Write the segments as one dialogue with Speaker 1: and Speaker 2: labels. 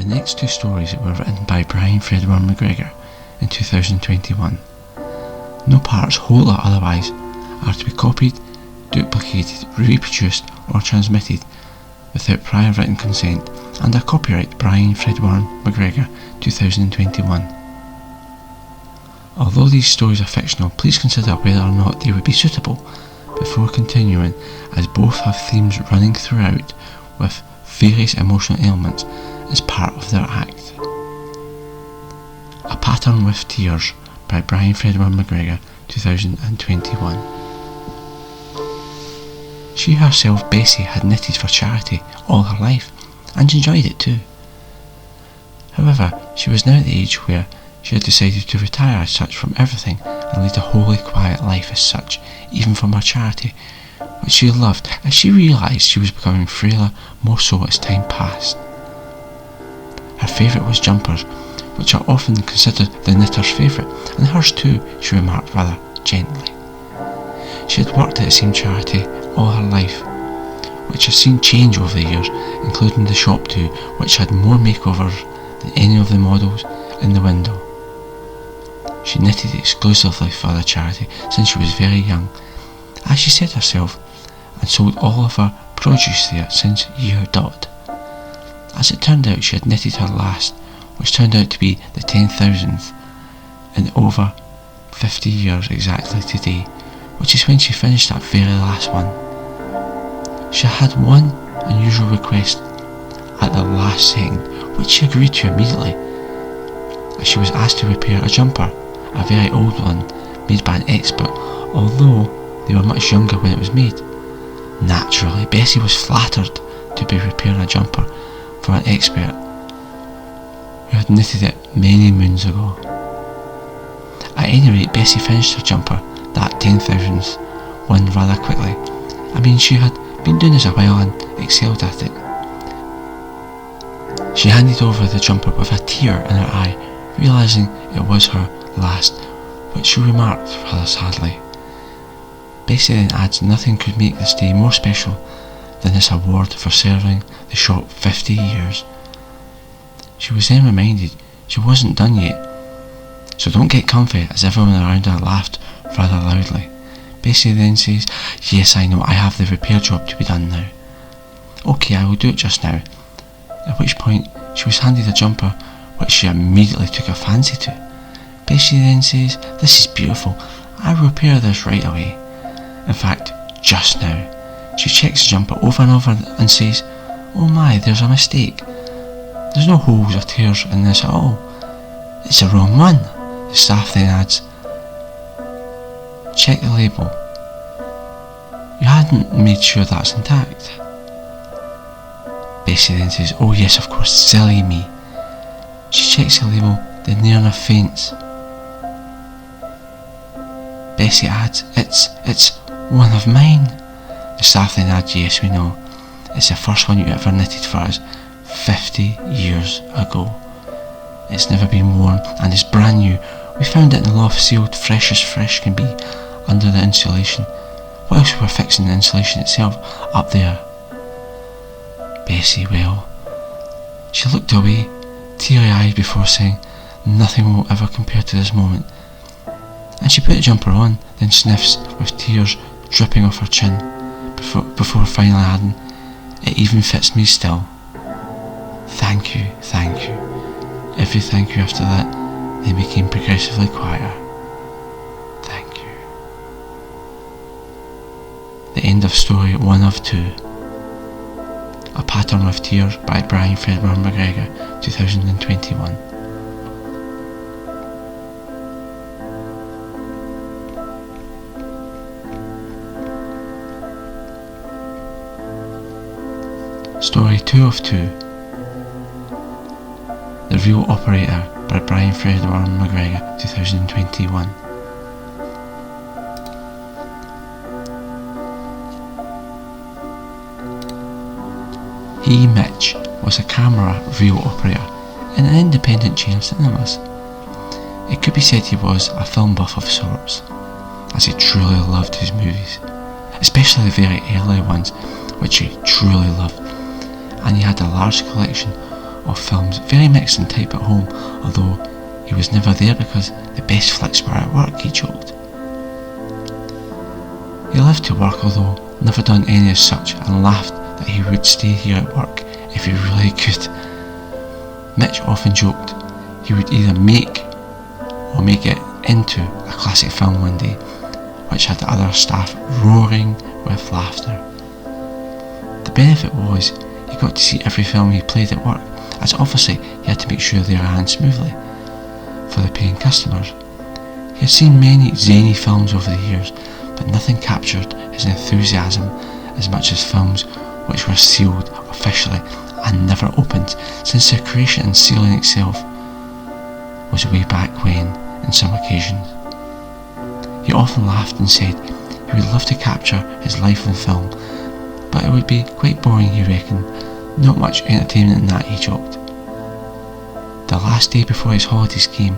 Speaker 1: next two stories were written by Brian Fredwell MacGregor in 2021. No parts, whole or otherwise, are to be copied, duplicated, reproduced or transmitted without prior written consent, under copyright Brian Fredwell MacGregor 2021. Although these stories are fictional, please consider whether or not they would be suitable before continuing, as both have themes running throughout with various emotional elements as part of their act. A Pattern with Tears by Brian Fredwell MacGregor 2021. She herself, Bessie, had knitted for charity all her life and enjoyed it too. However, she was now at the age where she had decided to retire as such from everything and lead a wholly quiet life as such, even from her charity, which she loved, as she realised she was becoming frailer, more so as time passed. Her favourite was jumpers, which are often considered the knitter's favourite, and hers too, she remarked rather gently. She had worked at the same charity all her life, which has seen change over the years, including the shop too, which had more makeovers than any of the models in the window. She knitted exclusively for the charity since she was very young, as she said herself, and sold all of her produce there since year dot. As it turned out, she had knitted her last, which turned out to be the 10,000th in over 50 years exactly today, which is when she finished that very last one. She had one unusual request at the last second, which she agreed to immediately, as she was asked to repair a jumper, a very old one, made by an expert, although they were much younger when it was made. Naturally, Bessie was flattered to be repairing a jumper for an expert who had knitted it many moons ago. At any rate, Bessie finished her jumper, that 10,000th one, rather quickly. I mean, she had been doing this a while and excelled at it. She handed over the jumper with a tear in her eye, realising it was her last, which she remarked rather sadly. Bessie then adds nothing could make this day more special than this award for serving the shop 50 years. She was then reminded she wasn't done yet, so don't get comfy, as everyone around her laughed rather loudly. Bessie then says, "Yes, I know, I have the repair job to be done now." "Okay, I will do it just now." At which point she was handed a jumper which she immediately took a fancy to. Bessie then says, "This is beautiful, I will repair this right away." In fact, just now. She checks the jumper over and over and says, "Oh my, there's a mistake. There's no holes or tears in this at all. It's the wrong one." The staff then adds, "Check the label. You hadn't made sure that's intact." Bessie then says, "Oh yes, of course, silly me." She checks the label, then near enough faints. Bessie adds, It's one of mine." The staff then adds, "Yes, we know. It's the first one you ever knitted for us 50 years ago. It's never been worn and it's brand new. We found it in the loft, sealed fresh as fresh can be, under the insulation. What else we were fixing the insulation itself up there." Bessie, well, she looked away, teary-eyed, before saying, "Nothing will ever compare to this moment." And she put the jumper on, then sniffs with tears dripping off her chin, before finally adding, "It even fits me still." Thank you. Every thank you after that then became progressively quieter. Thank you. The end of story 1 of 2. A Pattern with Tears by Brian Fredwell MacGregor, 2021. Story 2 of 2. The Real Operator by Brian Fredwell MacGregor, 2021. He, Mitch, was a camera reel operator in an independent chain of cinemas. It could be said he was a film buff of sorts, as he truly loved his movies, especially the very early ones, which he truly loved, and he had a large collection of films, very mixed in type at home, although he was never there because the best flicks were at work, he joked. He lived to work, although never done any as such, and laughed that he would stay here at work if he really could. Mitch often joked he would either make it into a classic film one day, which had the other staff roaring with laughter. The benefit was he got to see every film he played at work, as obviously he had to make sure they ran smoothly for the paying customers. He had seen many zany films over the years, but nothing captured his enthusiasm as much as films which were sealed officially and never opened, since their creation and sealing itself was way back when, in some occasions. He often laughed and said he would love to capture his life in film, but it would be quite boring, he reckoned. Not much entertainment in that, he joked. The last day before his holidays came,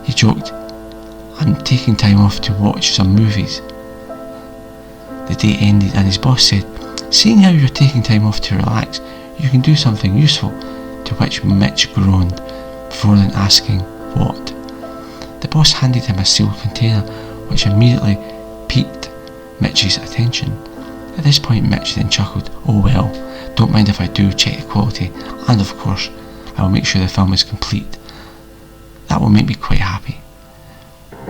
Speaker 1: he joked, "I'm taking time off to watch some movies." The day ended and his boss said, "Seeing how you're taking time off to relax, you can do something useful," to which Mitch groaned, before then asking what. The boss handed him a sealed container, which immediately piqued Mitch's attention. At this point Mitch then chuckled, "Oh well, don't mind if I do check the quality, and of course I will make sure the film is complete. That will make me quite happy."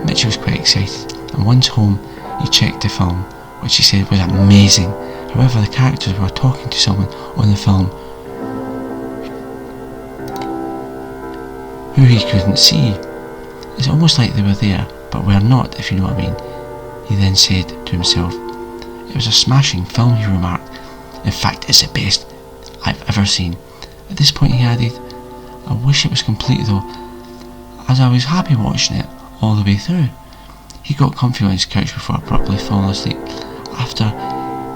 Speaker 1: Mitch was quite excited, and once home he checked the film, which he said was amazing. However, the characters were talking to someone on the film who he couldn't see. It's almost like they were there, but were not, if you know what I mean. He then said to himself, "It was a smashing film," he remarked. "In fact, it's the best I've ever seen." At this point he added, "I wish it was complete though, as I was happy watching it all the way through." He got comfy on his couch before abruptly falling asleep after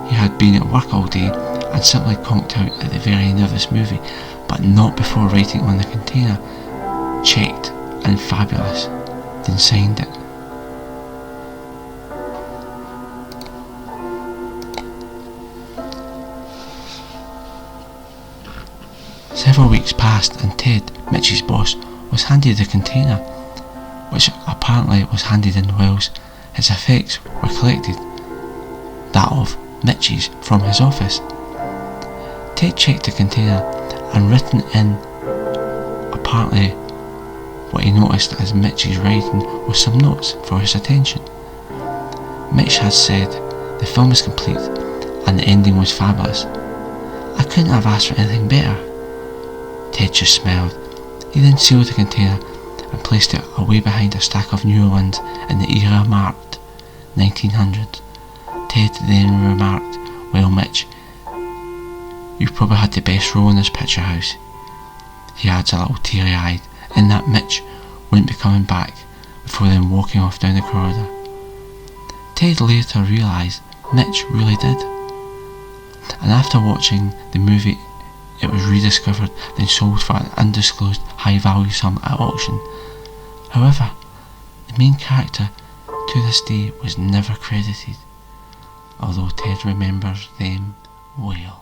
Speaker 1: he had been at work all day, and simply conked out at the very end of this movie, but not before writing on the container, "Checked and fabulous," then signed it. Several weeks passed and Ted, Mitch's boss, was handed the container, which apparently was handed in whilst his effects were collected, that of Mitch's, from his office. Ted checked the container and written in apparently what he noticed as Mitch's writing was some notes for his attention. Mitch had said the film is complete and the ending was fabulous. "I couldn't have asked for anything better." Ted just smiled. He then sealed the container and placed it away behind a stack of newer ones in the era marked 1900. Ted then remarked, "Well, Mitch, you've probably had the best role in this picture house." He adds a little teary-eyed, in that Mitch wouldn't be coming back, before then walking off down the corridor. Ted later realised Mitch really did, and after watching the movie it was rediscovered, then sold for an undisclosed high value sum at auction. However, the main character to this day was never credited, although Ted remembers them well.